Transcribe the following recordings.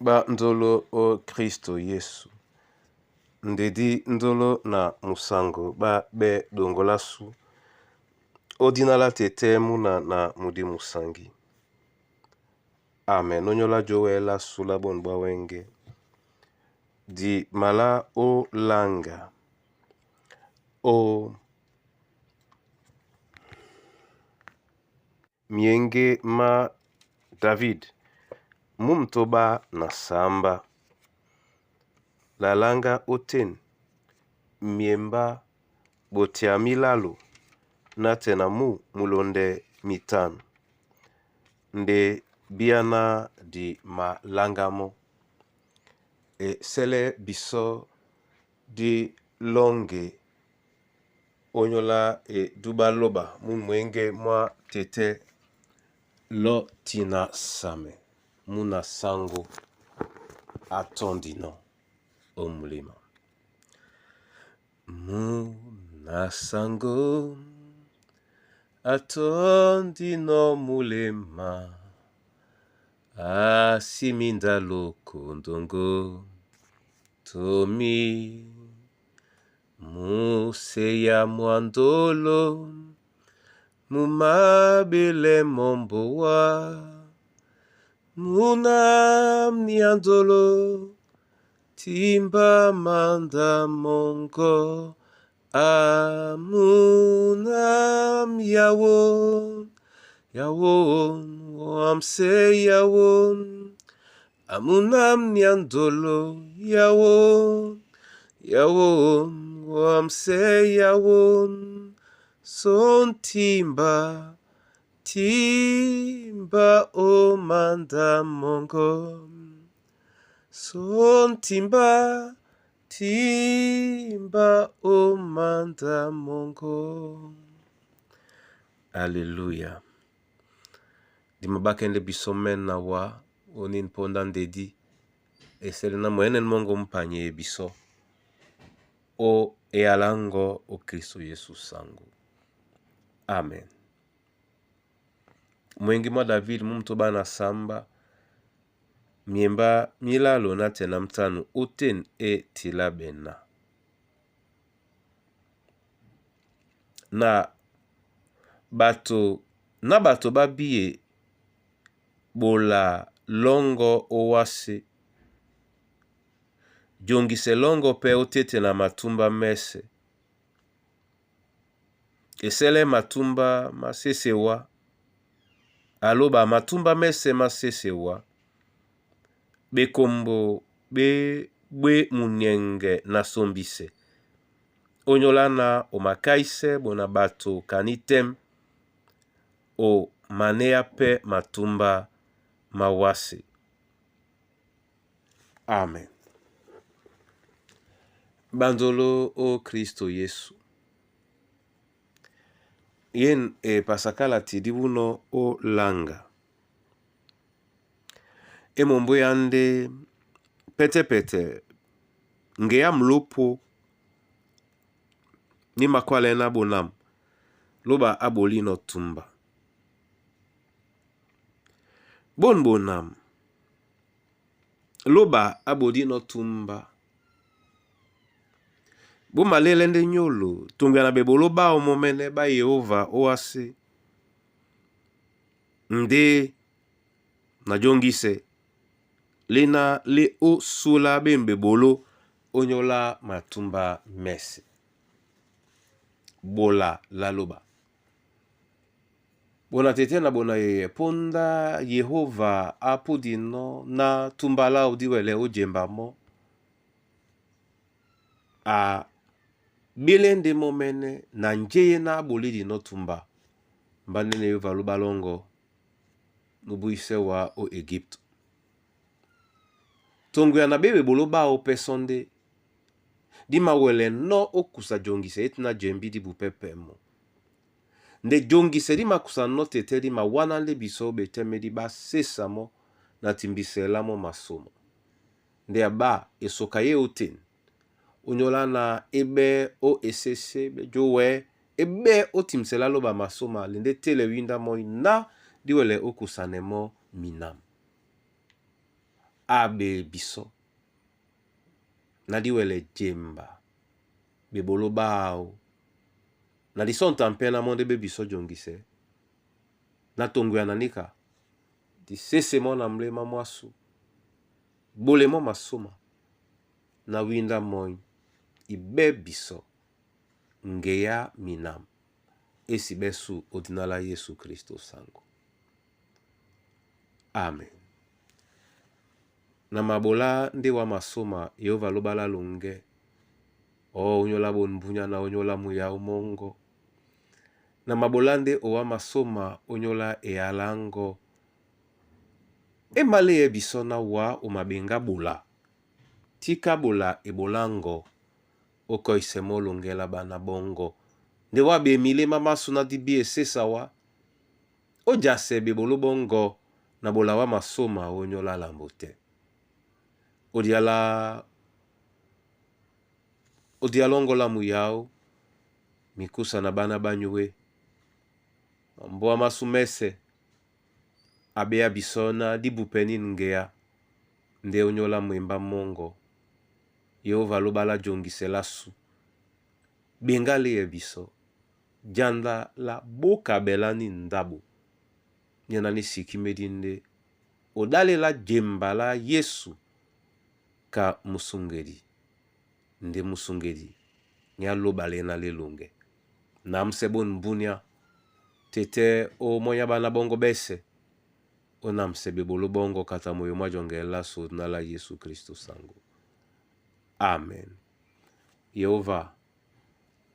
Ba ndolo o Kristo Yesu. Ndedi ndolo na musango ba be dongolasu. Odinala tete muna na mudi musangi. Amen. Onyola jowe la sula bonba wenge. Di mala o langa. O mienge ma David. Mumtoba na samba. La langa oten. Miemba botia milalo. Na tena mulonde mitano. Nde biana di ma langamo. E sele biso di longe. Onyola e dubaloba. Mwenge mwa tete lo tina same. Muna sango atondino omulima. Muna sango atondino mulema. Asiminda loko ndongo. Tomi museya mwandolo. Mumabile momboa. Muna mniandolo. Timba manda mongo. Amunam yawon. Yawon, wamse yawon. Amunam nyandolo. Yawon, yawon, wamse yawon. Son timba, timba o manda mongo. Son timba, timba o manda mongo. Alléluia. Dimabakende bisomen na wa onin pondan dedi. E selena mwenen mongo mpanye biso. O e alango o Kristo Yesu sangu. Amen. Mwengi mwa David mumtoba na samba. Miemba milalo na tena mtanu uten e tilabena. Na bato babiye bola longo owase. Jongise longo pe otete na matumba mese. Esele matumba masesewa. Aloba matumba mese masesewa. Bekombo be munyenge na sombise. Onyolana o makaise bona bato kanitem. O manea pe matumba mawase. Amen. Bandolo o Kristo Yesu. Yen e pasakala tidibuno o langa. E mombo yande pete ngeya mlopo ni makwale na bonam. Loba aboli no tumba. Bonam. Loba abodi no tumba. Malelende nyolo. Tungana bebolo ba omomene ba Yehova oase. Nde na jongise. Lena le o sula bembe bolo. Onyola matumba mese. Bola la loba. Bona tete na bona yeye. Ponda Yehova apudino na tumbala udiwele ojemba mo. A bilende momene na njeye na abolidi no tumba. Mbandene Yehova lubalongo. Nubuise wa o Egypte. Tongu ya na bebe boloba o pesonde. Dima wele no okusa jongise etina jembi di bupepe mo. Nde jongise dima kusa no tete dima wana le biso beteme di ba sesa mo na timbise la mo masomo. Nde aba esokaye oten. Onyola na ebe o esese bejowe ebe o timsela loba masoma lende tele winda mo na diwele okusa nemo minam. abe biso na diwele jemba bebolo bao na di son tampe na monde be biso jongise na tongo ya nanika di sese mo na mlema mwasu bole mo masoma na winda moi ibe biso ngeya minam esi besu odinala Yesu Kristo sango. Amen. Na mabola nde wa masoma Yehova lobala longe o onyola bonbunya na onyola muya umongo. Na mabola nde owa masoma onyola ealango emale ye biso na wa umabenga bola tika bola ebolango oko isemo longela bana bongo nde wa be mile mama suna dibi esesa wa ojase be bolo bongo na bola wa masoma onyola lambote odialongo la muyao mikusa na bana banywe mboa masumese abea bisona dibupeni ngea nde onyola mwemba mongo Yehova lobala jongisela su bengale ye biso janda la boka belani ndabo nyana ni sikimedi nde odale la jemba la Yesu ka musungedi nde musungedi nya lobale na lelonge na msebon mbunya tete o moya bana bongo bese ona msebe bolo bongo kata moyo majongela so na la Yesu Kristo sango. Amen. Yehova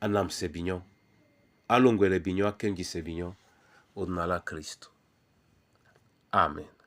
anam sebinyo alongwele binyo akengi sebinyo odnala Kristo. Amen.